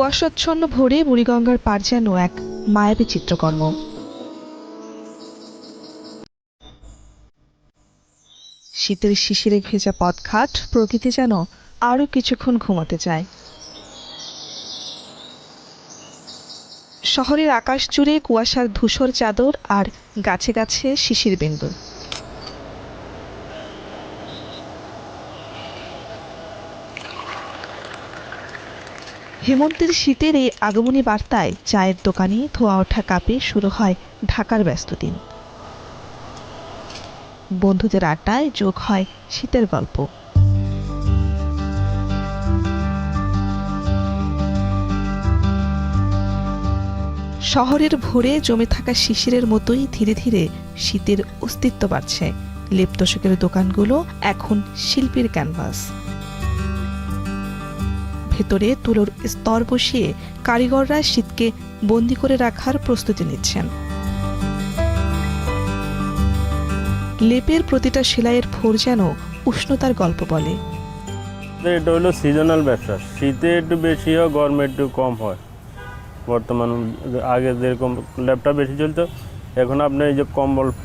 কুয়াশাচ্ছন্ন ভোরে বুড়িগঙ্গার পার যেন এক মায়াবী চিত্রকর্ম। শীতের শিশিরে ভেজা পথঘাট, প্রকৃতি যেন আরো কিছুক্ষণ ঘুমাতে চায়। শহরের আকাশ জুড়ে কুয়াশার ধূসর চাদর আর গাছে গাছে শিশির বিন্দু। হেমন্তের শীতের এই আগমনী বার্তায় চায়ের দোকানে ধোয়া ওঠা কাপে শুরু হয় ঢাকার ব্যস্ত দিন। বন্ধুদের আড্ডায় যোগ হয় শীতের গল্প। শহরের ভোরে জমে থাকা শিশিরের মতোই ধীরে ধীরে শীতের অস্তিত্ব বাড়ছে। লেপ-তোশকের দোকানগুলো এখন শিল্পীর ক্যানভাস। ভেতরে তুলোর স্তর বসিয়ে কারিগররা শীতকে বন্দি করে রাখার প্রস্তুতি নিচ্ছেন। লেপের প্রতিটা সেলাইয়ের ফোর যেন উষ্ণতার গল্প বলে। এটা হলো সিজনাল ব্যবসা, শীতে একটু বেশি হয়, গরমে একটু কম হয়। বর্তমান আগে যেরকম ল্যাপটা বেশি চলতো, এখন আপনি এই যে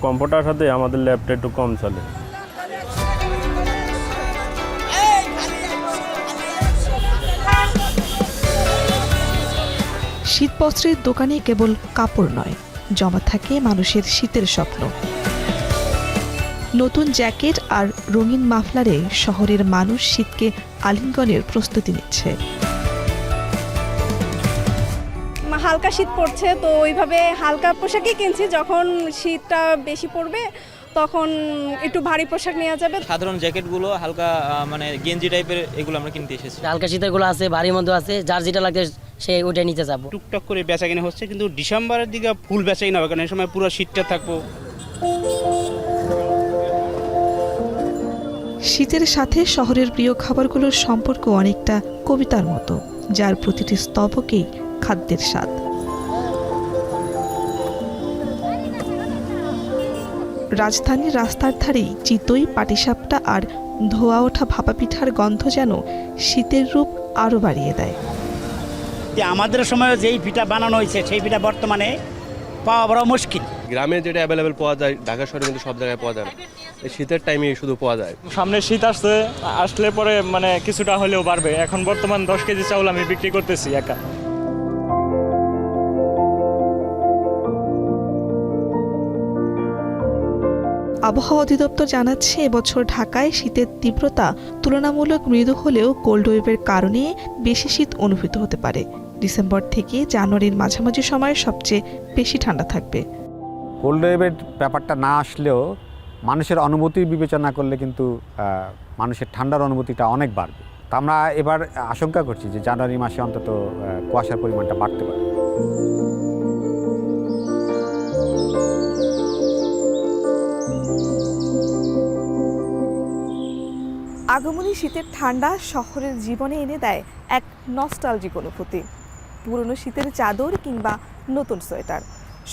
কম্ফর্টার সাথে আমাদের ল্যাপটা একটু কম চলে। শীতবস্ত্রের দোকানে কেবল কাপড় নয়, জমা থাকে মানুষের শীতের স্বপ্ন। নতুন জ্যাকেট আর রঙিন মাফলারে শহরের মানুষ শীতকে আলিঙ্গনের প্রস্তুতি নিচ্ছে। হালকা শীত পড়ছে, তো ওইভাবে হালকা পোশাকই কিনছি। যখন শীতটা বেশি পড়বে তখন একটু ভারী পোশাক নেওয়া যাবে। সাধারণ জ্যাকেটগুলো হালকা মানে গেঞ্জি টাইপের, এগুলো আমরা কিনতে এসেছি। হালকা শীতেরগুলো আছে, ভারী মধ্যে আছে, যার যেটা লাগে সে ওইটা নিতে যাবো। টুকটাক করে বেচাকেনা হচ্ছে, কিন্তু ডিসেম্বরের দিকে ফুল বেচাকেনা হবে, কারণ এই সময় পুরো শীতটা থাকবো। শীতের সাথে শহরের প্রিয় খাবারগুলোর সম্পর্ক অনেকটা কবিতার মতো, যার প্রতিটি স্তবকেই খাদ্যের স্বাদ। রাজধানীর রাস্তার ধারেই চিতই, পাটিসাপটা আর ধোয়া ওঠা ভাপা পিঠার গন্ধ যেন শীতের রূপ আরো বাড়িয়ে দেয়। আমাদের সময় যেই পিঠা বানানো হয়েছে সেই পিঠা বর্তমানে পাওয়া বড় মুশকিল। গ্রামে যেটা অ্যাভেলেবেল পাওয়া যায় ঢাকা শহরে কিন্তু সব জায়গায় পাওয়া যায় না, এই শীতের টাইমে শুধু পাওয়া যায়। সামনে শীত আসলে পরে মানে কিছুটা হলেও বাড়বে। এখন বর্তমান 10 কেজি চাউল আমি বিক্রি করতেছি একা। আবহাওয়া অধিদপ্তর জানাচ্ছে, এবছর ঢাকায় শীতের তীব্রতা তুলনামূলক মৃদু হলেও কোল্ড ওয়েভের কারণে বেশি শীত অনুভূত হতে পারে। ডিসেম্বর থেকে জানুয়ারির মাঝামাঝি সময়ে সবচেয়ে বেশি ঠান্ডা থাকবে। কোল্ড ওয়েভের ব্যাপারটা না আসলেও মানুষের অনুভূতি বিবেচনা করলে কিন্তু মানুষের ঠান্ডার অনুভূতিটা অনেক বাড়বে। তা আমরা এবার আশঙ্কা করছি যে জানুয়ারি মাসে অন্তত কুয়াশার পরিমাণটা বাড়তে পারে। আগমনী শীতের ঠান্ডা শহরের জীবনে এনে দেয় এক নস্টালজিক অনুভূতি। পুরনো শীতের চাদর কিংবা নতুন সোয়েটার,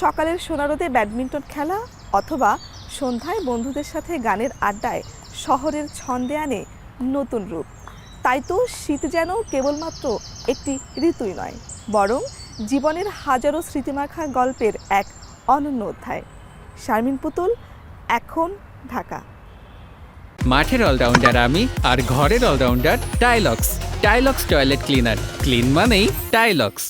সকালের সোনারোদে ব্যাডমিন্টন খেলা অথবা সন্ধ্যায় বন্ধুদের সাথে গানের আড্ডায় শহরের ছন্দে আনে নতুন রূপ। তাই তো শীত যেন কেবলমাত্র একটি ঋতুই নয়, বরং জীবনের হাজারো স্মৃতিমাখা গল্পের এক অনন্য অধ্যায়। শারমিন পুতুল, এখন, ঢাকা। মাঠের অলরাউন্ডার আমি, আর ঘরের allrounder Tilex. Tilex toilet cleaner, clean মানেই টাইলক্স।